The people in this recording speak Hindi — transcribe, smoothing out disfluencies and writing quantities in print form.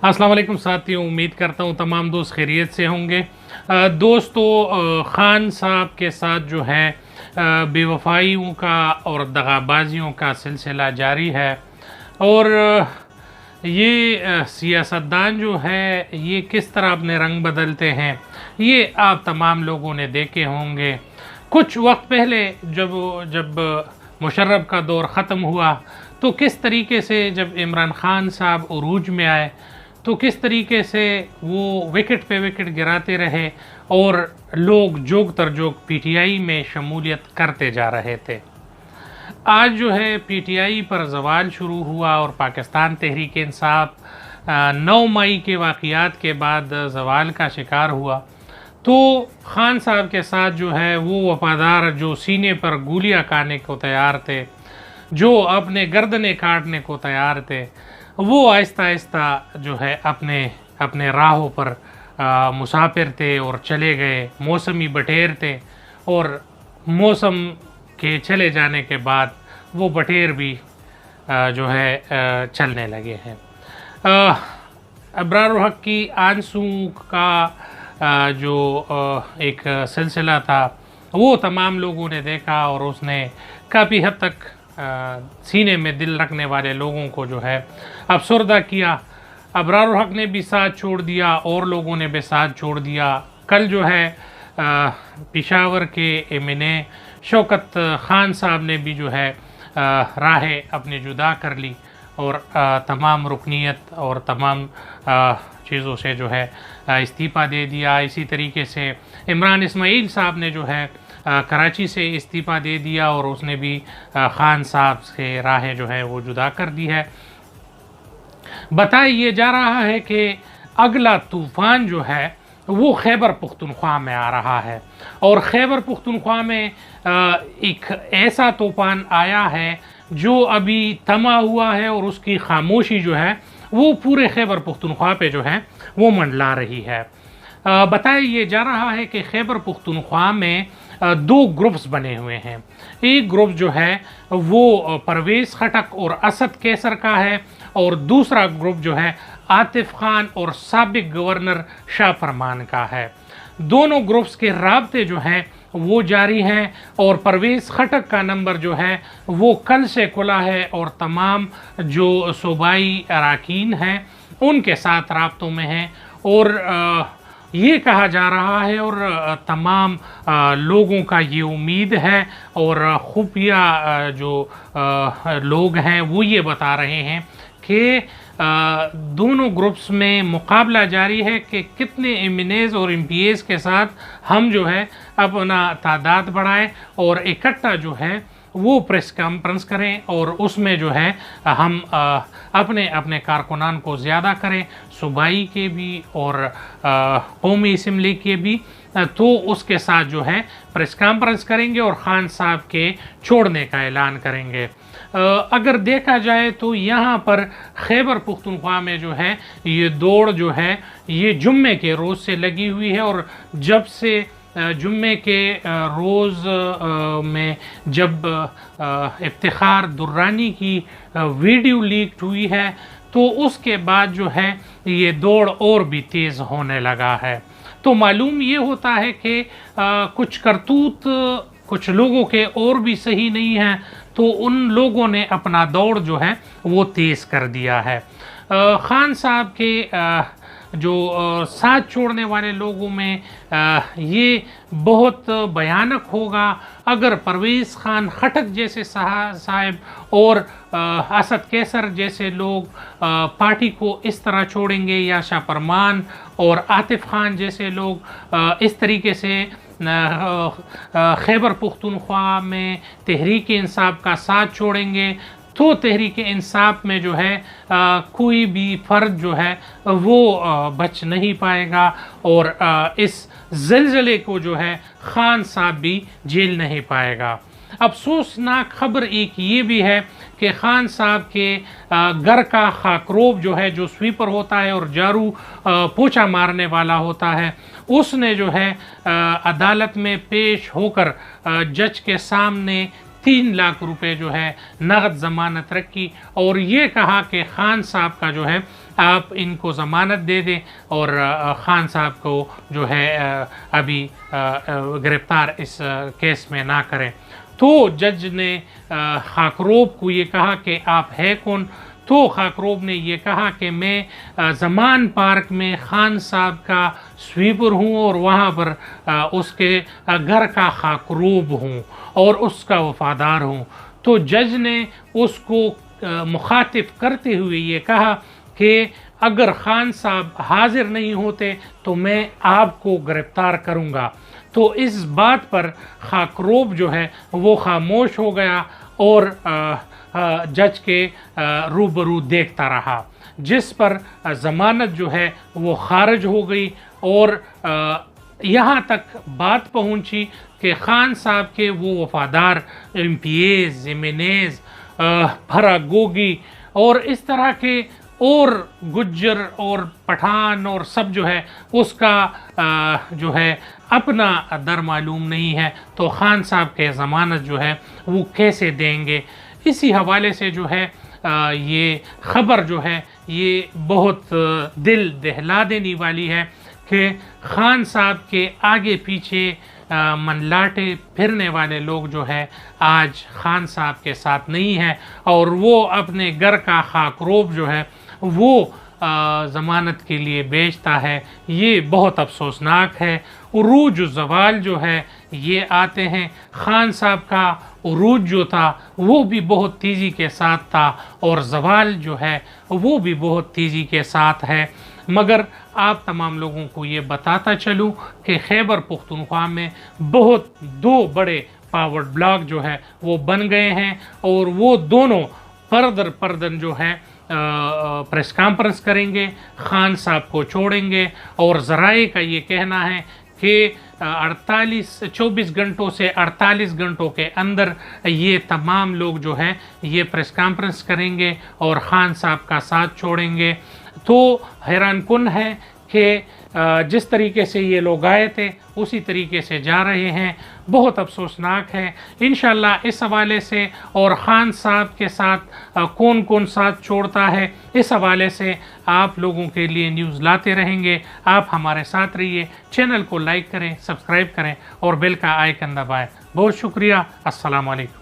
अस्सलाम वालेकुम साथियों, उम्मीद करता हूँ तमाम दोस्त खैरियत से होंगे। दोस्तों, ख़ान साहब के साथ जो है बेवफाइयों का और दगाबाजियों का सिलसिला जारी है और ये सियासतदान जो है ये किस तरह अपने रंग बदलते हैं ये आप तमाम लोगों ने देखे होंगे। कुछ वक्त पहले जब जब मुशर्रफ का दौर ख़त्म हुआ तो किस तरीके से जब इमरान ख़ान साहब उरूज में आए तो किस तरीके से वो विकेट पे विकेट गिराते रहे और लोग जोग तर जोग पीटीआई में शमूलियत करते जा रहे थे। आज जो है पीटीआई पर जवाल शुरू हुआ और पाकिस्तान तहरीक इंसाफ 9 मई के वाक़यात के बाद जवाल का शिकार हुआ। तो ख़ान साहब के साथ जो है वो वफ़ादार जो सीने पर गोलियां खाने को तैयार थे, जो अपने गर्दनें काटने को तैयार थे, वो आहिस्ता आहिस्ता जो है अपने अपने राहों पर मुसाफिर थे और चले गए। मौसमी बटेर थे और मौसम के चले जाने के बाद वो बटेर भी जो है चलने लगे हैं। अबरार हक की आंसू का जो एक सिलसिला था वो तमाम लोगों ने देखा और उसने काफ़ी हद तक सीने में दिल रखने वाले लोगों को जो है अफसरदा किया। अबरार हक ने भी साथ छोड़ दिया और लोगों ने भी साथ छोड़ दिया। कल जो है पेशावर के एमएनए शौकत ख़ान साहब ने भी जो है राहें अपनी जुदा कर ली और तमाम रुकनीत और तमाम चीज़ों से जो है इस्तीफ़ा दे दिया। इसी तरीके से इमरान इस्माइल साहब ने जो है कराची से इस्तीफ़ा दे दिया और उसने भी ख़ान साहब से राहें जो है वो जुदा कर दी है। बताया ये जा रहा है कि अगला तूफ़ान जो है वो खैबर पुख्तनख्वा में आ रहा है और खैबर पुख्तनख्वा में एक ऐसा तूफ़ान आया है जो अभी थमा हुआ है और उसकी खामोशी जो है वो पूरे खैबर पुख्तनख्वा पे जो है वो मंडला रही है। बताया ये जा रहा है कि खैबर पुख्तनख्वा में 2 ग्रुप्स बने हुए हैं। एक ग्रुप जो है वो परवेज़ खटक और असद कैसर का है और दूसरा ग्रुप जो है आतिफ खान और साबिक गवर्नर शाह फरमान का है। दोनों ग्रुप्स के राब्ते जो हैं वो जारी हैं और परवेज़ खटक का नंबर जो है वो कल से खुला है और तमाम जो सूबाई अरकान हैं उनके साथ राब्तों में हैं और ये कहा जा रहा है और तमाम लोगों का ये उम्मीद है और खुफिया जो लोग हैं वो ये बता रहे हैं कि दोनों ग्रुप्स में मुकाबला जारी है कि कितने एमएनएज़ और एमपीएज़ के साथ हम जो है अपना तादाद बढ़ाएं और इकट्ठा जो है वो प्रेस कॉन्फ्रेंस करें और उसमें जो है हम अपने अपने कारकुनान को ज़्यादा करें, सूबाई के भी और कौमी असम्बली के भी, तो उसके साथ जो है प्रेस कॉन्फ्रेंस करेंगे और ख़ान साहब के छोड़ने का ऐलान करेंगे। अगर देखा जाए तो यहाँ पर खैबर पुख्तनख्वा में जो है ये दौड़ जो है ये जुम्मे के रोज़ से लगी हुई है और जब से जुम्मे के रोज़ में जब इफ्तिखार दुर्रानी की वीडियो लीक हुई है तो उसके बाद जो है ये दौड़ और भी तेज़ होने लगा है। तो मालूम ये होता है कि कुछ करतूत कुछ लोगों के और भी सही नहीं हैं तो उन लोगों ने अपना दौड़ जो है वो तेज़ कर दिया है। ख़ान साहब के जो साथ छोड़ने वाले लोगों में ये बहुत भयानक होगा अगर परवेज़ ख़ान खटक जैसे साहब और असद कैसर जैसे लोग पार्टी को इस तरह छोड़ेंगे या शाह फरमान और आतिफ खान जैसे लोग इस तरीके से खैबर पुख्तनख्वा में तहरीक इंसाफ का साथ छोड़ेंगे तो तहरीक इंसाफ में जो है कोई भी फ़र्द जो है वो बच नहीं पाएगा और इस ज़लज़ले को जो है ख़ान साहब भी झेल नहीं पाएगा। अफसोसनाक ख़बर एक ये भी है कि ख़ान साहब के घर का खाकरोब जो है जो स्वीपर होता है और झाड़ू पोछा मारने वाला होता है उसने जो है अदालत में पेश होकर जज के सामने 3 लाख रुपए जो है नगद ज़मानत रखी और ये कहा कि ख़ान साहब का जो है आप इनको ज़मानत दे दें और ख़ान साहब को जो है अभी गिरफ़्तार इस केस में ना करें। तो जज ने खाकरोब को ये कहा कि आप है कौन? तो खाकरोब ने ये कहा कि मैं ज़मान पार्क में ख़ान साहब का स्वीपर हूँ और वहाँ पर उसके घर का खाकरोब हूँ और उसका वफ़ादार हूँ। तो जज ने उसको मुखातिब करते हुए ये कहा कि अगर ख़ान साहब हाजिर नहीं होते तो मैं आपको गिरफ़्तार करूँगा। तो इस बात पर खाकरोब जो है वो खामोश हो गया और जज के रूबरू देखता रहा, जिस पर ज़मानत जो है वो खारिज हो गई। और यहाँ तक बात पहुँची कि ख़ान साहब के वो वफ़ादार इम्तियाज़, जिमेनेज़, फरागोगी और इस तरह के और गुज्जर और पठान और सब जो है उसका जो है अपना दर मालूम नहीं है, तो ख़ान साहब के ज़मानत जो है वो कैसे देंगे। इसी हवाले से जो है ये ख़बर जो है ये बहुत दिल दहला देने वाली है कि ख़ान साहब के आगे पीछे मनलाटे फिरने वाले लोग जो है आज ख़ान साहब के साथ नहीं हैं और वो अपने घर का खाकरोब जो है वो ज़मानत के लिए बेचता है। ये बहुत अफसोसनाक है। उरूज ज़वाल जो है ये आते हैं। ख़ान साहब का उरूज जो था वो भी बहुत तेज़ी के साथ था और ज़वाल जो है वो भी बहुत तेज़ी के साथ है। मगर आप तमाम लोगों को ये बताता चलूँ कि खैबर पख्तूनख्वा में बहुत दो बड़े पावर ब्लॉक जो है वो बन गए हैं और वो दोनों परदन जो है प्रेस कॉन्फ्रेंस करेंगे, ख़ान साहब को छोड़ेंगे। और ज़राए का ये कहना है कि 24 घंटों से 48 घंटों के अंदर ये तमाम लोग जो हैं ये प्रेस कॉन्फ्रेंस करेंगे और ख़ान साहब का साथ छोड़ेंगे। तो हैरान कुन है कि जिस तरीके से ये लोग आए थे उसी तरीके से जा रहे हैं। बहुत अफसोसनाक है। इंशाल्लाह इस हवाले से और ख़ान साहब के साथ कौन कौन साथ छोड़ता है इस हवाले से आप लोगों के लिए न्यूज़ लाते रहेंगे। आप हमारे साथ रहिए, चैनल को लाइक करें, सब्सक्राइब करें और बेल का आइकन दबाएं। बहुत शुक्रिया। अस्सलाम वालेकुम।